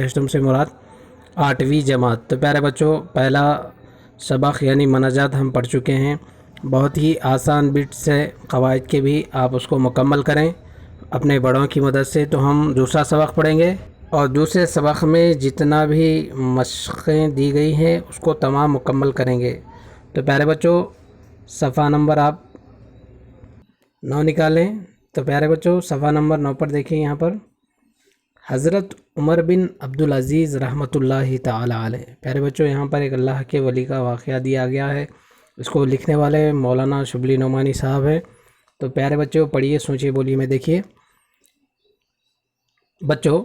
Test روم سے مراد 8ویں جماعت۔ تو پیارے بچوں، پہلا سبق یعنی مناجات ہم پڑھ چکے ہیں، بہت ہی آسان بٹس ہے، قواعد کے بھی آپ اس کو مکمل کریں اپنے بڑوں کی مدد سے۔ تو ہم دوسرا سبق پڑھیں گے، اور دوسرے سبق میں جتنا بھی مشقیں دی گئی ہیں اس کو تمام مکمل کریں گے۔ تو پیارے بچوں، صفحہ نمبر آپ 9 نکالیں۔ تو پیارے بچوں، صفحہ نمبر 9 پر دیکھیں، یہاں پر حضرت عمر بن عبدالعزیز رحمۃ اللہ تعالی علیہ۔ پیارے بچوں، یہاں پر ایک اللہ کے ولی کا واقعہ دیا گیا ہے، اس کو لکھنے والے مولانا شبلی نعمانی صاحب ہیں۔ تو پیارے بچوں، پڑھیے، سوچیے، بولیے میں دیکھیے۔ بچوں،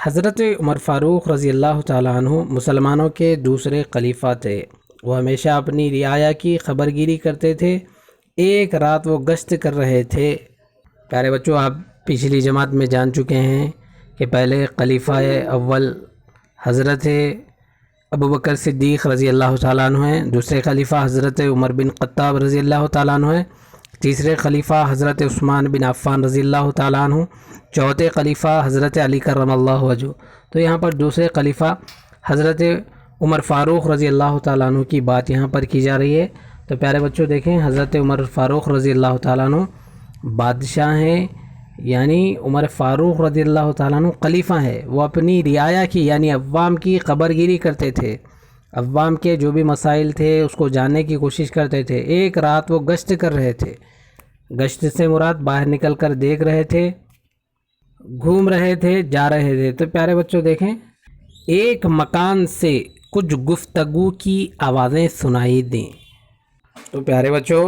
حضرت عمر فاروق رضی اللہ تعالیٰ عنہ مسلمانوں کے دوسرے خلیفہ تھے۔ وہ ہمیشہ اپنی رعایا کی خبرگیری کرتے تھے۔ ایک رات وہ گشت کر رہے تھے۔ پیارے بچوں، آپ پچھلی جماعت میں جان چکے ہیں کہ پہلے خلیفہ اول حضرت ابوبکر صدیق رضی اللہ تعالیٰ عنہ ہیں، دوسرے خلیفہ حضرت عمر بن خطاب رضی اللہ تعالیٰ عنہ ہیں، تیسرے خلیفہ حضرت عثمان بن عفان رضی اللہ تعالیٰ عنہ، چوتھے خلیفہ حضرت علی کرم اللہ وجہ۔ تو یہاں پر دوسرے خلیفہ حضرت عمر فاروق رضی اللہ تعالیٰ عنہ کی بات یہاں پر کی جا رہی ہے۔ تو پیارے بچوں دیکھیں، حضرت عمر فاروق رضی اللہ تعالیٰ عنہ بادشاہ ہیں، یعنی عمر فاروق رضی اللہ تعالیٰ عنہ خلیفہ ہیں۔ وہ اپنی رعایا کی یعنی عوام کی خبرگیری کرتے تھے، عوام کے جو بھی مسائل تھے اس کو جاننے کی کوشش کرتے تھے۔ ایک رات وہ گشت کر رہے تھے، گشت سے مراد باہر نکل کر دیکھ رہے تھے، گھوم رہے تھے، جا رہے تھے۔ تو پیارے بچوں دیکھیں، ایک مکان سے کچھ گفتگو کی آوازیں سنائی دیں۔ تو پیارے بچوں،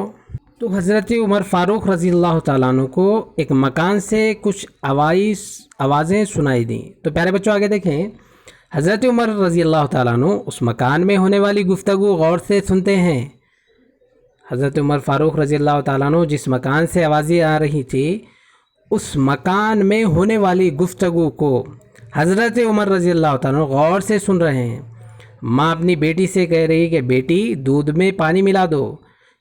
تو حضرت عمر فاروق رضی اللہ تعالیٰ عنہ کو ایک مکان سے کچھ آوازیں سنائی دیں۔ تو پیارے بچوں آگے دیکھیں، حضرت عمر رضی اللہ تعالیٰ عنہ اس مکان میں ہونے والی گفتگو غور سے سنتے ہیں۔ حضرت عمر فاروق رضی اللہ تعالیٰ عنہ جس مکان سے آوازیں آ رہی تھی، اس مکان میں ہونے والی گفتگو کو حضرت عمر رضی اللہ تعالیٰ عنہ غور سے سن رہے ہیں۔ ماں اپنی بیٹی سے کہہ رہی کہ بیٹی دودھ میں پانی ملا دو۔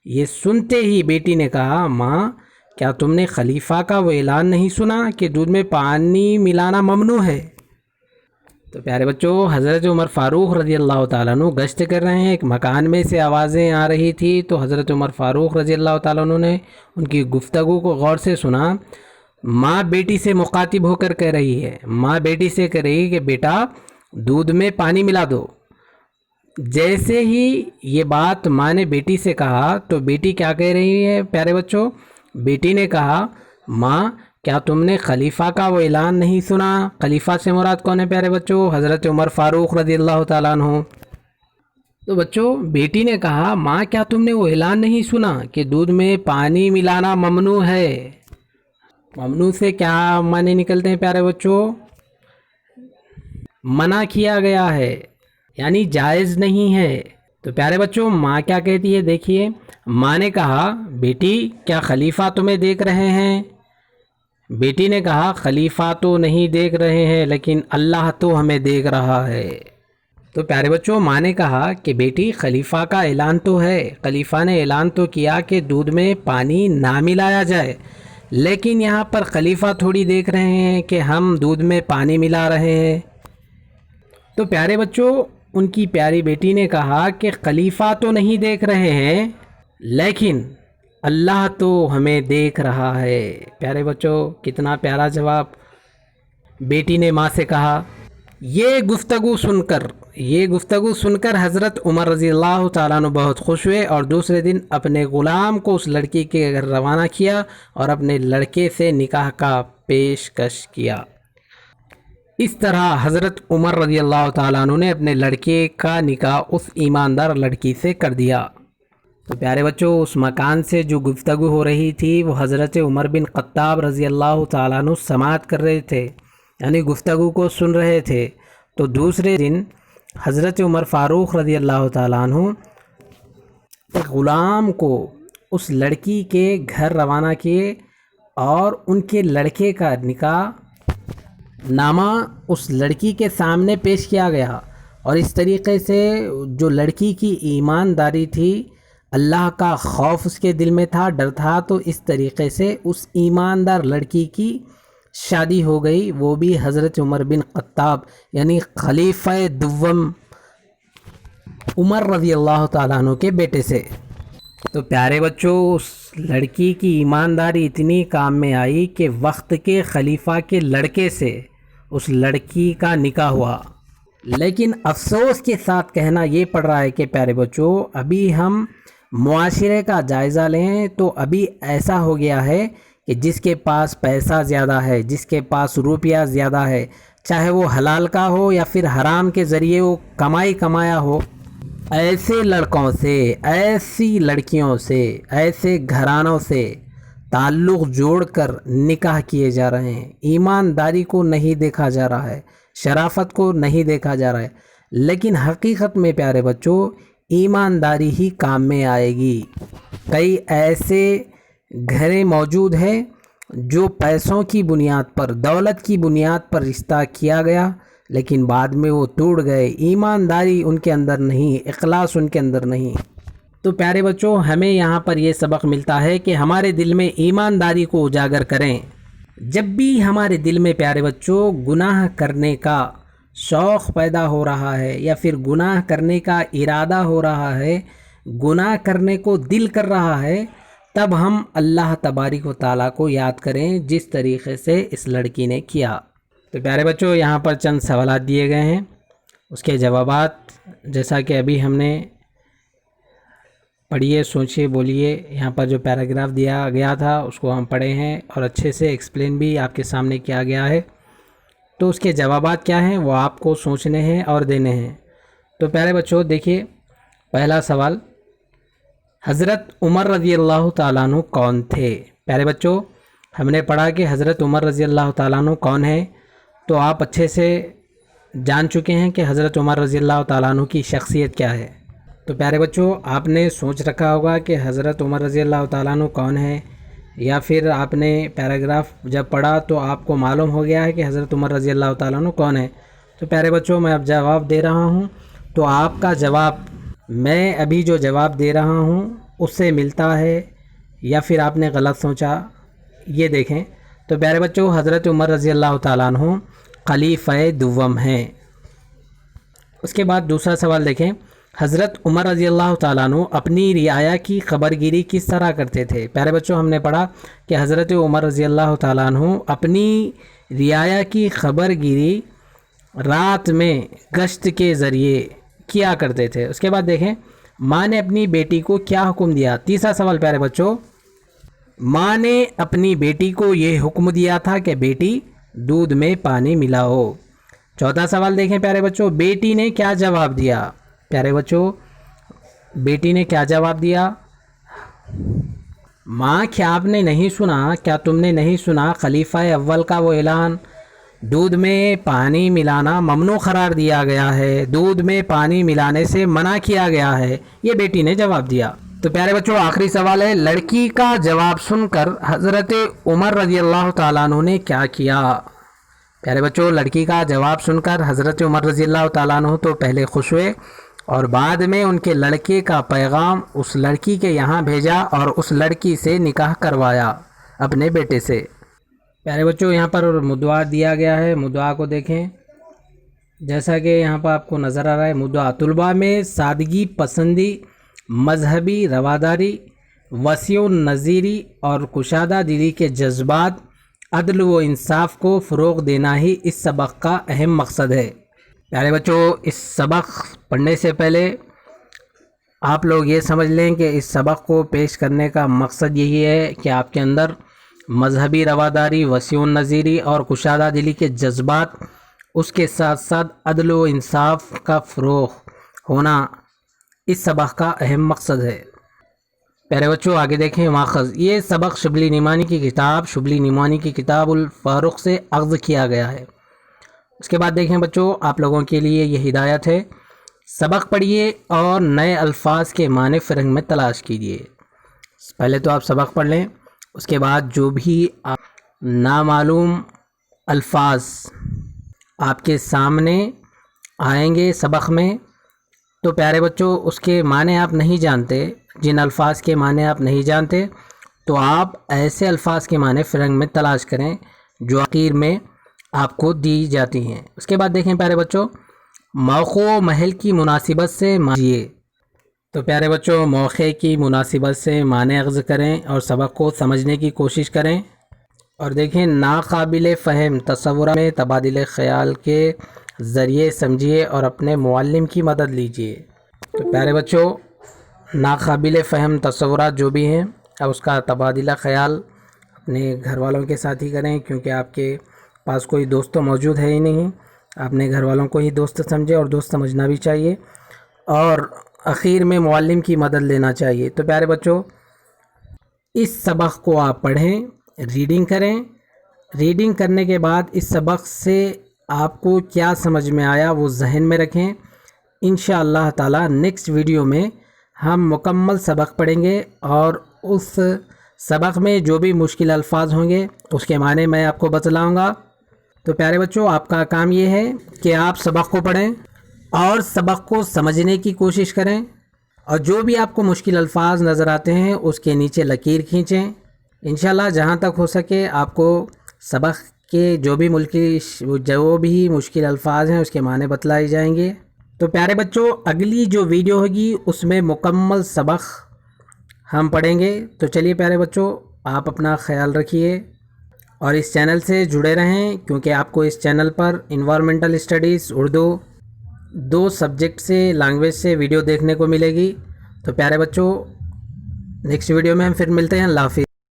یہ سنتے ہی بیٹی نے کہا، ماں کیا تم نے خلیفہ کا وہ اعلان نہیں سنا کہ دودھ میں پانی ملانا ممنوع ہے؟ تو پیارے بچوں، حضرت عمر فاروق رضی اللہ تعالیٰ عنہ گشت کر رہے ہیں، ایک مکان میں سے آوازیں آ رہی تھی، تو حضرت عمر فاروق رضی اللہ تعالیٰ عنہ نے ان کی گفتگو کو غور سے سنا۔ ماں بیٹی سے مخاطب ہو کر کہہ رہی ہے، ماں بیٹی سے کہہ رہی ہے کہ بیٹا دودھ میں پانی ملا دو۔ جیسے ہی یہ بات ماں نے بیٹی سے کہا تو بیٹی کیا کہہ رہی ہے پیارے بچوں؟ بیٹی نے کہا، ماں کیا تم نے خلیفہ کا وہ اعلان نہیں سنا؟ خلیفہ سے مراد کون ہے پیارے بچوں؟ حضرت عمر فاروق رضی اللہ تعالیٰ عنہ۔ تو بچوں، بیٹی نے کہا، ماں کیا تم نے وہ اعلان نہیں سنا کہ دودھ میں پانی ملانا ممنوع ہے؟ ممنوع سے کیا معنی نکلتے ہیں پیارے بچوں؟ منع کیا گیا ہے، یعنی جائز نہیں ہے۔ تو پیارے بچوں، ماں کیا کہتی ہے دیکھیے، ماں نے کہا، بیٹی کیا خلیفہ تمہیں دیکھ رہے ہیں؟ بیٹی نے کہا، خلیفہ تو نہیں دیکھ رہے ہیں، لیکن اللہ تو ہمیں دیکھ رہا ہے۔ تو پیارے بچوں، ماں نے کہا کہ بیٹی خلیفہ کا اعلان تو ہے، خلیفہ نے اعلان تو کیا کہ دودھ میں پانی نہ ملایا جائے، لیکن یہاں پر خلیفہ تھوڑی دیکھ رہے ہیں کہ ہم دودھ میں پانی ملا رہے ہیں۔ تو پیارے بچوں، ان کی پیاری بیٹی نے کہا کہ خلیفہ تو نہیں دیکھ رہے ہیں، لیکن اللہ تو ہمیں دیکھ رہا ہے۔ پیارے بچوں، کتنا پیارا جواب بیٹی نے ماں سے کہا۔ یہ گفتگو سن کر حضرت عمر رضی اللہ تعالیٰ عنہ بہت خوش ہوئے، اور دوسرے دن اپنے غلام کو اس لڑکی کے گھر روانہ کیا اور اپنے لڑکے سے نکاح کا پیشکش کیا۔ اس طرح حضرت عمر رضی اللہ تعالیٰ عنہ نے اپنے لڑکے کا نکاح اس ایماندار لڑکی سے کر دیا۔ تو پیارے بچوں، اس مکان سے جو گفتگو ہو رہی تھی وہ حضرت عمر بن خطاب رضی اللہ تعالیٰ عنہ سماعت کر رہے تھے، یعنی گفتگو کو سن رہے تھے۔ تو دوسرے دن حضرت عمر فاروق رضی اللہ تعالیٰ عنہ ایک غلام کو اس لڑکی کے گھر روانہ کیے، اور ان کے لڑکے کا نکاح نامہ اس لڑکی کے سامنے پیش کیا گیا، اور اس طریقے سے جو لڑکی کی ایمانداری تھی، اللہ کا خوف اس کے دل میں تھا، ڈر تھا، تو اس طریقے سے اس ایماندار لڑکی کی شادی ہو گئی، وہ بھی حضرت عمر بن خطاب یعنی خلیفہ دوم عمر رضی اللہ تعالیٰ عنہ کے بیٹے سے۔ تو پیارے بچوں، اس لڑکی کی ایمانداری اتنی کام میں آئی کہ وقت کے خلیفہ کے لڑکے سے اس لڑکی کا نکاح ہوا۔ لیکن افسوس کے ساتھ کہنا یہ پڑ رہا ہے کہ پیارے بچوں، ابھی ہم معاشرے کا جائزہ لیں تو ابھی ایسا ہو گیا ہے کہ جس کے پاس پیسہ زیادہ ہے، جس کے پاس روپیہ زیادہ ہے، چاہے وہ حلال کا ہو یا پھر حرام کے ذریعے وہ کمایا ہو، ایسے لڑکوں سے، ایسی لڑکیوں سے، ایسے گھرانوں سے تعلق جوڑ کر نکاح کیے جا رہے ہیں۔ ایمانداری کو نہیں دیکھا جا رہا ہے، شرافت کو نہیں دیکھا جا رہا ہے، لیکن حقیقت میں پیارے بچوں ایمانداری ہی کام میں آئے گی۔ کئی ایسے گھریں موجود ہیں جو پیسوں کی بنیاد پر، دولت کی بنیاد پر رشتہ کیا گیا، لیکن بعد میں وہ ٹوٹ گئے، ایمانداری ان کے اندر نہیں، اخلاص ان کے اندر نہیں۔ تو پیارے بچوں، ہمیں یہاں پر یہ سبق ملتا ہے کہ ہمارے دل میں ایمانداری کو اجاگر کریں۔ جب بھی ہمارے دل میں پیارے بچوں گناہ کرنے کا شوق پیدا ہو رہا ہے یا پھر گناہ کرنے کا ارادہ ہو رہا ہے، گناہ کرنے کو دل کر رہا ہے، تب ہم اللہ تبارک و تعالیٰ کو یاد کریں جس طریقے سے اس لڑکی نے کیا۔ تو پیارے بچوں، یہاں پر چند سوالات دیے گئے ہیں، اس کے جوابات جیسا کہ ابھی ہم نے پڑھیے، سوچیے، بولیے۔ یہاں پر جو پیراگراف دیا گیا تھا اس کو ہم پڑھے ہیں اور اچھے سے ایکسپلین بھی آپ کے سامنے کیا گیا ہے۔ تو اس کے جوابات کیا ہیں وہ آپ کو سوچنے ہیں اور دینے ہیں۔ تو پیارے بچوں دیکھیے، پہلا سوال، حضرت عمر رضی اللہ تعالیٰ عنہ کون تھے؟ پیارے بچوں، ہم نے پڑھا کہ حضرت عمر رضی اللہ تعالیٰ عنہ کون ہیں، تو آپ اچھے سے جان چکے ہیں کہ حضرت عمر رضی اللہ تعالیٰ عنہ کی شخصیت کیا ہے۔ تو پیارے بچوں، آپ نے سوچ رکھا ہوگا کہ حضرت عمر رضی اللہ تعالیٰ عنہ کون ہے، یا پھر آپ نے پیراگراف جب پڑھا تو آپ کو معلوم ہو گیا ہے کہ حضرت عمر رضی اللہ تعالیٰ عنہ کون ہے۔ تو پیارے بچوں، میں اب جواب دے رہا ہوں، تو آپ کا جواب میں ابھی جو جواب دے رہا ہوں اس سے ملتا ہے یا پھر آپ نے غلط سوچا، یہ دیکھیں۔ تو پیارے بچوں، حضرت عمر رضی اللہ تعالیٰ عنہ خلیفہ دوم ہیں۔ اس کے بعد دوسرا سوال دیکھیں، حضرت عمر رضی اللہ تعالیٰ عنہ اپنی رعایا کی خبر گیری کس طرح کرتے تھے؟ پیارے بچوں، ہم نے پڑھا کہ حضرت عمر رضی اللہ تعالیٰ عنہ اپنی رعایا کی خبر گیری رات میں گشت کے ذریعے کیا کرتے تھے۔ اس کے بعد دیکھیں، ماں نے اپنی بیٹی کو کیا حکم دیا؟ تیسرا سوال پیارے بچوں، ماں نے اپنی بیٹی کو یہ حکم دیا تھا کہ بیٹی دودھ میں پانی ملاؤ۔ چوتھا سوال دیکھیں پیارے بچوں، بیٹی نے کیا جواب دیا؟ پیارے بچوں، بیٹی نے کیا جواب دیا؟ ماں، کیا آپ نے نہیں سنا، کیا تم نے نہیں سنا خلیفہ اول کا وہ اعلان؟ دودھ میں پانی ملانا ممنوع قرار دیا گیا ہے، دودھ میں پانی ملانے سے منع کیا گیا ہے، یہ بیٹی نے جواب دیا۔ تو پیارے بچوں، آخری سوال ہے، لڑکی کا جواب سن کر حضرت عمر رضی اللہ تعالیٰ عنہ نے کیا کیا؟ پیارے بچوں، لڑکی کا جواب سن کر حضرت عمر رضی اللہ تعالیٰ عنہ تو پہلے خوش ہوئے اور بعد میں ان کے لڑکے کا پیغام اس لڑکی کے یہاں بھیجا اور اس لڑکی سے نکاح کروایا اپنے بیٹے سے۔ پیارے بچوں، یہاں پر مدعا دیا گیا ہے، مدعا کو دیکھیں، جیسا کہ یہاں پر آپ کو نظر آ رہا ہے، مدعا طلباء میں سادگی پسندی، مذہبی رواداری، وسیع النظیری اور کشادہ دلی کے جذبات، عدل و انصاف کو فروغ دینا ہی اس سبق کا اہم مقصد ہے۔ پیارے بچوں، اس سبق پڑھنے سے پہلے آپ لوگ یہ سمجھ لیں کہ اس سبق کو پیش کرنے کا مقصد یہی ہے کہ آپ کے اندر مذہبی رواداری، وسیع النظیری اور کشادہ دلی کے جذبات، اس کے ساتھ ساتھ عدل و انصاف کا فروغ ہونا اس سبق کا اہم مقصد ہے۔ پیارے بچوں، آگے دیکھیں، ماخذ، یہ سبق شبلی نعمانی کی کتاب الفاروق سے اخذ کیا گیا ہے۔ اس کے بعد دیکھیں بچوں، آپ لوگوں کے لیے یہ ہدایت ہے، سبق پڑھیے اور نئے الفاظ کے معنی فرنگ میں تلاش کیجیے۔ پہلے تو آپ سبق پڑھ لیں، اس کے بعد جو بھی نامعلوم الفاظ آپ کے سامنے آئیں گے سبق میں، تو پیارے بچوں اس کے معنی آپ نہیں جانتے، جن الفاظ کے معنی آپ نہیں جانتے، تو آپ ایسے الفاظ کے معنی فرنگ میں تلاش کریں جو آخر میں آپ کو دی جاتی ہیں۔ اس کے بعد دیکھیں پیارے بچوں، موقع و محل کی مناسبت سے مانیے۔ تو پیارے بچوں، موقع کی مناسبت سے معنی اخذ کریں اور سبق کو سمجھنے کی کوشش کریں۔ اور دیکھیں، ناقابل فہم تصورات میں تبادلہ خیال کے ذریعے سمجھیے اور اپنے معلم کی مدد لیجیے۔ تو پیارے بچوں، ناقابل فہم تصورات جو بھی ہیں اس کا تبادلہ خیال اپنے گھر والوں کے ساتھ ہی کریں، کیونکہ آپ کے پاس کوئی دوست تو موجود ہے ہی نہیں۔ اپنے گھر والوں کو ہی دوست سمجھے، اور دوست سمجھنا بھی چاہیے، اور اخیر میں معلم کی مدد لینا چاہیے۔ تو پیارے بچوں، اس سبق کو آپ پڑھیں، ریڈنگ کریں۔ ریڈنگ کرنے کے بعد اس سبق سے آپ کو کیا سمجھ میں آیا وہ ذہن میں رکھیں۔ انشاءاللہ تعالی نیکسٹ ویڈیو میں ہم مکمل سبق پڑھیں گے، اور اس سبق میں جو بھی مشکل الفاظ ہوں گے اس کے معنی میں آپ کو بتلاؤں گا۔ تو پیارے بچوں، آپ کا کام یہ ہے کہ آپ سبق کو پڑھیں اور سبق کو سمجھنے کی کوشش کریں، اور جو بھی آپ کو مشکل الفاظ نظر آتے ہیں اس کے نیچے لکیر کھینچیں۔ انشاءاللہ جہاں تک ہو سکے آپ کو سبق کے جو بھی مشکل الفاظ ہیں اس کے معنی بتلائے جائیں گے۔ تو پیارے بچوں، اگلی جو ویڈیو ہوگی اس میں مکمل سبق ہم پڑھیں گے۔ تو چلیے پیارے بچوں، آپ اپنا خیال رکھیے اور اس چینل سے جڑے رہیں، کیونکہ آپ کو اس چینل پر انوائرمنٹل اسٹڈیز اردو 2 سبجیکٹ سے لینگویج سے ویڈیو دیکھنے کو ملے گی۔ تو پیارے بچوں، نیکسٹ ویڈیو میں ہم پھر ملتے ہیں۔ اللہ حافظ۔